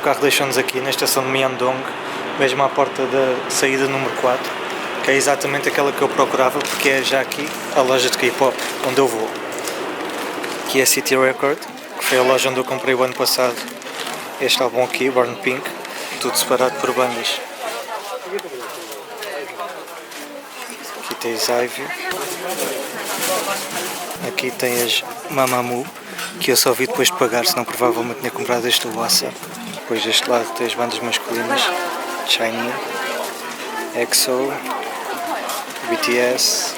carro deixou-nos aqui na estação de Myeongdong, mesmo à porta da saída número 4, que é exatamente aquela que eu procurava, porque é já aqui a loja de K-pop onde eu vou. Aqui é a City Record, que foi a loja onde eu comprei o ano passado este álbum aqui, Born Pink, tudo separado por bandas. Aqui tens Ivy, aqui tens Mamamoo, que eu só vi depois de pagar, senão provavelmente tinha comprado este do WhatsApp. Depois deste lado tens bandas masculinas, SHINee, EXO, BTS.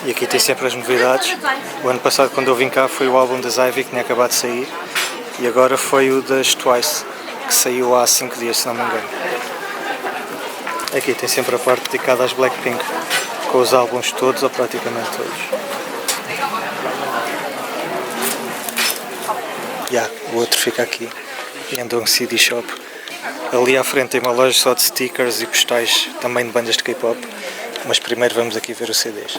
E aqui tem sempre as novidades. O ano passado quando eu vim cá foi o álbum das Ivy que tinha acabado de sair. E agora foi o das Twice, que saiu há 5 dias, se não me engano. Aqui tem sempre a parte dedicada às Blackpink, com os álbuns todos, ou praticamente todos. O outro fica aqui, Myeongdong City Shop. Ali à frente tem uma loja só de stickers e postais, também de bandas de K-pop. Mas primeiro vamos aqui ver os CDs.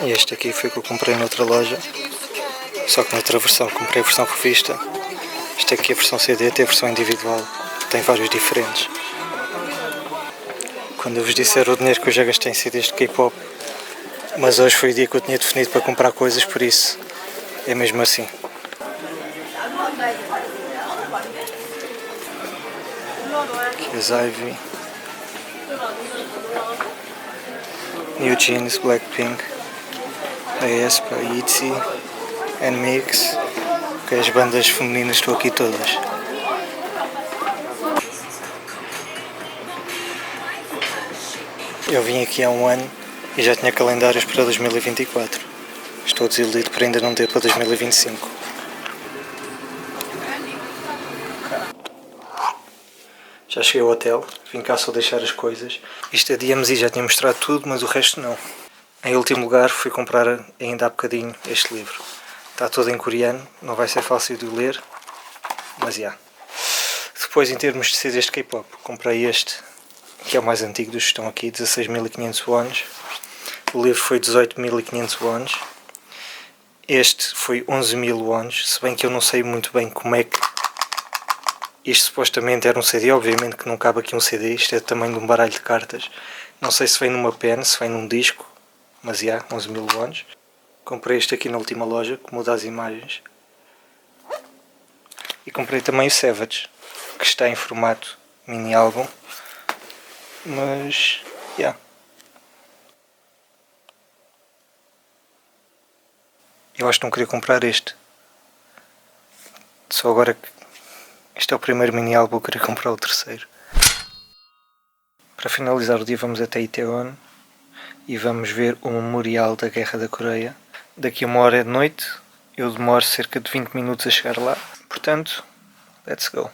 E este aqui foi que eu comprei noutra loja, só que noutra versão, comprei a versão revista. Este aqui é a versão CD, tem a versão individual, tem vários diferentes. Quando eu vos disser o dinheiro que eu já gastei em CDs de K-pop, mas hoje foi o dia que eu tinha definido para comprar coisas, por isso é mesmo assim. Aqui as Ivy, New Jeans, Blackpink, a aespa, ITZY, NMIXX, que as bandas femininas estão aqui todas. Eu vim aqui há um ano e já tinha calendários para 2024. Estou desiludido por ainda não ter para 2025. Já cheguei ao hotel, vim cá só deixar as coisas. Isto é DMZ, já tinha mostrado tudo, mas o resto não. Em último lugar fui comprar ainda há bocadinho este livro. Está todo em coreano, não vai ser fácil de ler, mas já. Depois em termos de CDs de K-pop, comprei este, que é o mais antigo dos que estão aqui, 16.500 wons. O livro foi 18.500 wons. Este foi 11.000 wons, se bem que eu não sei muito bem como é que... Isto supostamente era um CD, obviamente que não cabe aqui um CD, isto é do tamanho de um baralho de cartas. Não sei se vem numa pen, se vem num disco, mas já, 11.000 wons. Comprei este aqui na última loja, que muda as imagens. E comprei também o Savage, que está em formato mini álbum. Mas, já. Eu acho que não queria comprar este. Só agora que este é o primeiro mini álbum, eu queria comprar o terceiro. Para finalizar o dia vamos até Itaewon e vamos ver o Memorial da Guerra da Coreia. Daqui a 1h de noite, eu demoro cerca de 20 minutos a chegar lá. Portanto, let's go.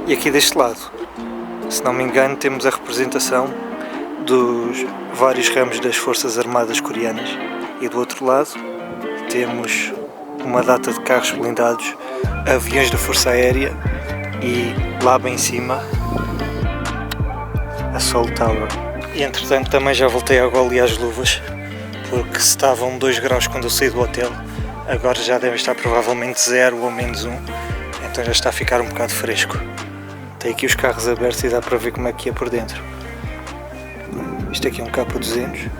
E aqui deste lado, se não me engano, temos a representação dos vários ramos das Forças Armadas coreanas. E do outro lado temos uma data de carros blindados, aviões da Força Aérea e lá bem em cima a Sol Tower. E entretanto também já voltei agora ali às luvas, porque se estavam 2 graus quando eu saí do hotel, agora já devem estar provavelmente 0 ou menos 1, então já está a ficar um bocado fresco. Tem aqui os carros abertos e dá para ver como é que é por dentro. Isto aqui é um K200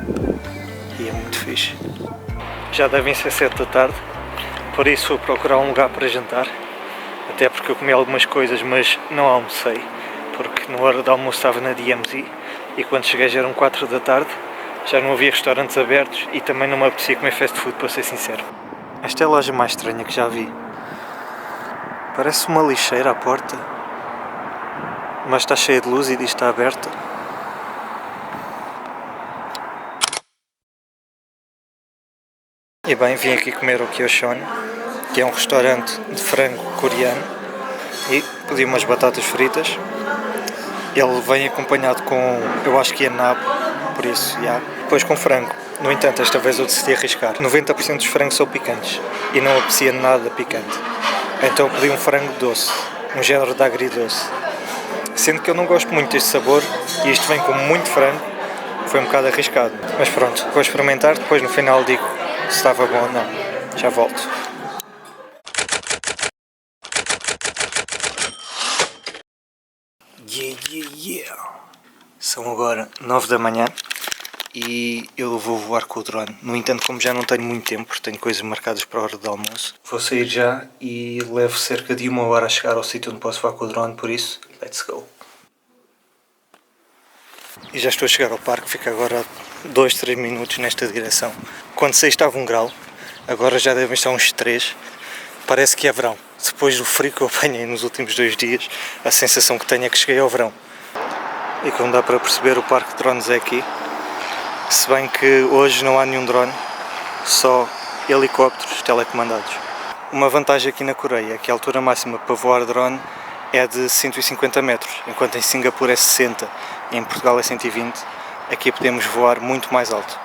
e é muito fixe. Já devem ser 7 da tarde, por isso vou procurar um lugar para jantar, até porque eu comi algumas coisas mas não almocei, porque na hora do almoço estava na DMZ e quando cheguei já eram 4 da tarde, já não havia restaurantes abertos e também não me apetecia comer fast food, para ser sincero. Esta é a loja mais estranha que já vi. Parece uma lixeira à porta, mas está cheia de luz e diz que está aberta. E bem, vim aqui comer o Kyoshon, que é um restaurante de frango coreano, e pedi umas batatas fritas. Ele vem acompanhado com, eu acho que é nabo, por isso, depois com frango. No entanto, esta vez eu decidi arriscar. 90% dos frangos são picantes e não aprecia nada picante. Então eu pedi um frango doce, um género de agridoce. Sendo que eu não gosto muito deste sabor e isto vem com muito frango, foi um bocado arriscado. Mas pronto, vou experimentar, depois no final digo se estava bom ou não. Já volto. São agora 9 da manhã e eu vou voar com o drone. No entanto, como já não tenho muito tempo, porque tenho coisas marcadas para a hora do almoço, vou sair já e levo cerca de 1 hora a chegar ao sítio onde posso voar com o drone, por isso, let's go. E já estou a chegar ao parque, fica agora 2-3 minutos nesta direção. Quando saí estava 1 grau, agora já devem estar uns 3. Parece que é verão. Depois do frio que eu apanhei nos últimos 2 dias, a sensação que tenho é que cheguei ao verão. E como dá para perceber, o parque de drones é aqui. Se bem que hoje não há nenhum drone, só helicópteros telecomandados. Uma vantagem aqui na Coreia é que a altura máxima para voar drone é de 150 metros, enquanto em Singapura é 60 e em Portugal é 120. Aqui podemos voar muito mais alto.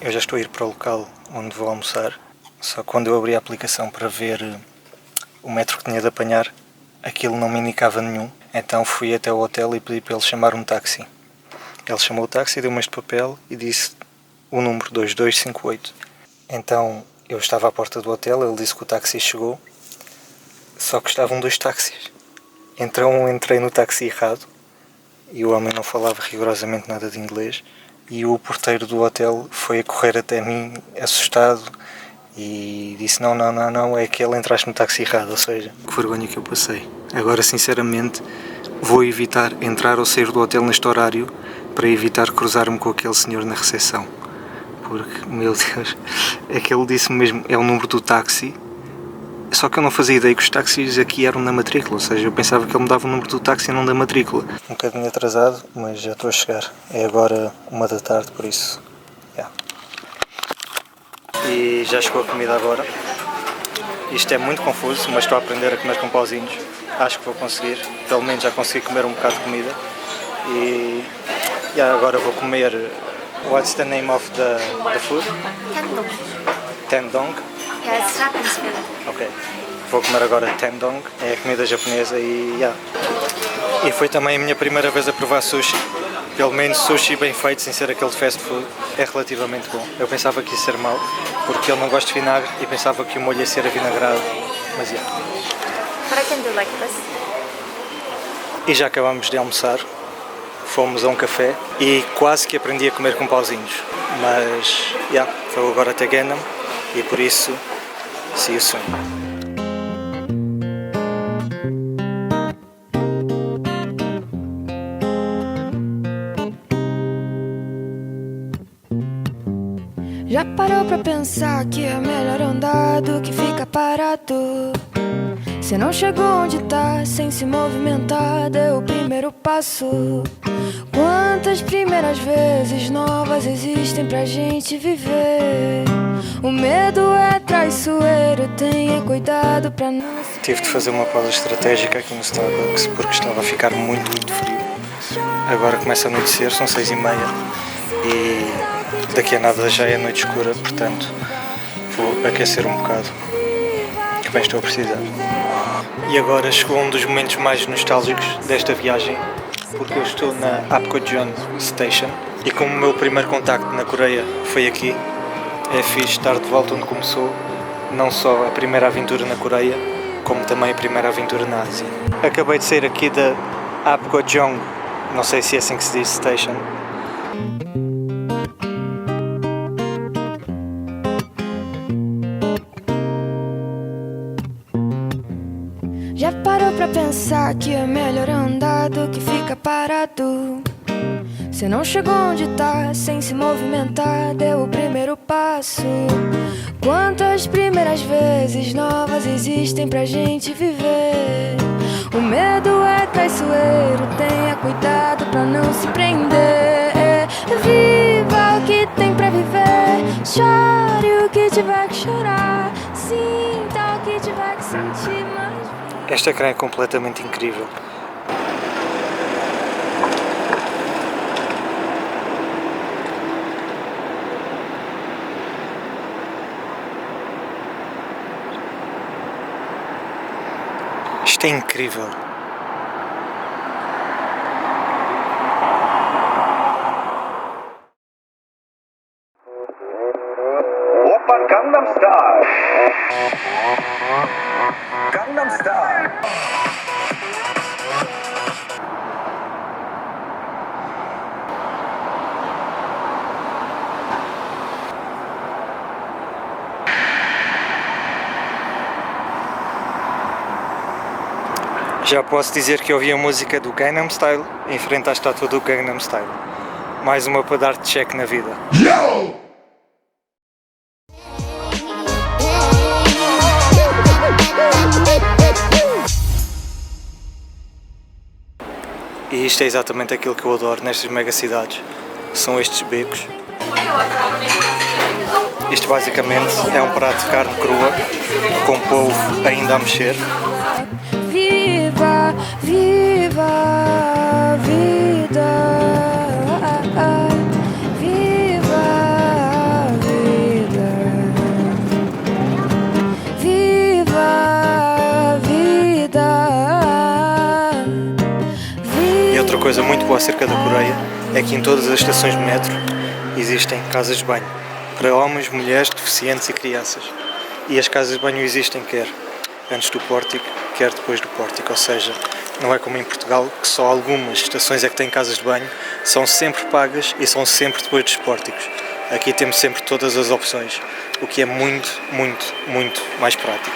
Eu já estou a ir para o local onde vou almoçar, só que quando eu abri a aplicação para ver o metro que tinha de apanhar, aquilo não me indicava nenhum, então fui até o hotel e pedi para ele chamar um táxi. Ele chamou o táxi, deu-me este papel e disse o número 2258. Então eu estava à porta do hotel, ele disse que o táxi chegou, só que estavam 2 táxis. Então entrei no táxi errado e o homem não falava rigorosamente nada de inglês. E o porteiro do hotel foi a correr até mim, assustado, e disse não, é que ele entraste no táxi errado, ou seja, que vergonha que eu passei. Agora, sinceramente, vou evitar entrar ou sair do hotel neste horário para evitar cruzar-me com aquele senhor na recepção. Porque, meu Deus, é que ele disse mesmo, é o número do táxi, só que eu não fazia ideia que os táxis aqui eram na matrícula, ou seja, eu pensava que ele me dava o número do táxi e não da matrícula. Um bocadinho atrasado, mas já estou a chegar. É agora 1 da tarde, por isso, E já chegou a comida agora. Isto é muito confuso, mas estou a aprender a comer com pauzinhos. Acho que vou conseguir, pelo menos já consegui comer um bocado de comida. E agora vou comer What's the name of the food? Tendong. Tendong? Yeah, it's Japanese food. Ok. Vou comer agora tendong, é a comida japonesa e foi também a minha primeira vez a provar sushi. Pelo menos sushi bem feito, sem ser aquele de fast food, é relativamente bom. Eu pensava que ia ser mau, porque eu não gosto de vinagre e pensava que o molho ia ser avinagrado, mas yeah. But I can do like this. E já acabamos de almoçar, fomos a um café e quase que aprendi a comer com pauzinhos, mas yeah, vou agora até Gangnam e por isso, see you soon. Já parou pra pensar que é melhor andar do que ficar parado? Cê não chegou onde tá sem se movimentar, deu o primeiro passo. Quantas primeiras vezes novas existem pra gente viver? O medo é traiçoeiro, tenha cuidado pra não se... Tive de fazer uma pausa estratégica aqui no Starbucks porque estava a ficar muito frio. Agora começa a anoitecer, são 6h30 e daqui a nada já é noite escura, portanto vou aquecer um bocado, que bem estou a precisar. E agora chegou um dos momentos mais nostálgicos desta viagem, porque eu estou na Apgujeong Station e como o meu primeiro contacto na Coreia foi aqui, é fixe estar de volta onde começou, não só a primeira aventura na Coreia, como também a primeira aventura na Ásia. Acabei de sair aqui da Apgujeong, não sei se é assim que se diz, Station. Já parou pra pensar que é melhor andar do que ficar parado? Cê não chegou onde tá sem se movimentar, deu o primeiro passo. Quantas primeiras vezes novas existem pra gente viver? O medo é traiçoeiro, tenha cuidado pra não se prender. Viva o que tem pra viver, chore o que tiver que chorar, sinta o que tiver que sentir, mas... Esta ecrã é completamente incrível. Isto é incrível. Oppa Gangnam Style. Gangnam Style. Já posso dizer que ouvi a música do Gangnam Style em frente à estátua do Gangnam Style. Mais uma para dar check na vida. E isto é exatamente aquilo que eu adoro nestas megacidades. São estes becos. Isto basicamente é um prato de carne crua com polvo ainda a mexer. Viva, viva a vida, viva a vida, viva a vida, E outra coisa muito boa acerca da Coreia é que em todas as estações de metro existem casas de banho para homens, mulheres, deficientes e crianças. E as casas de banho existem quer antes do pórtico, quer depois do pórtico, ou seja, não é como em Portugal que só algumas estações é que têm casas de banho, são sempre pagas e são sempre depois dos pórticos. Aqui temos sempre todas as opções, o que é muito, muito, muito mais prático.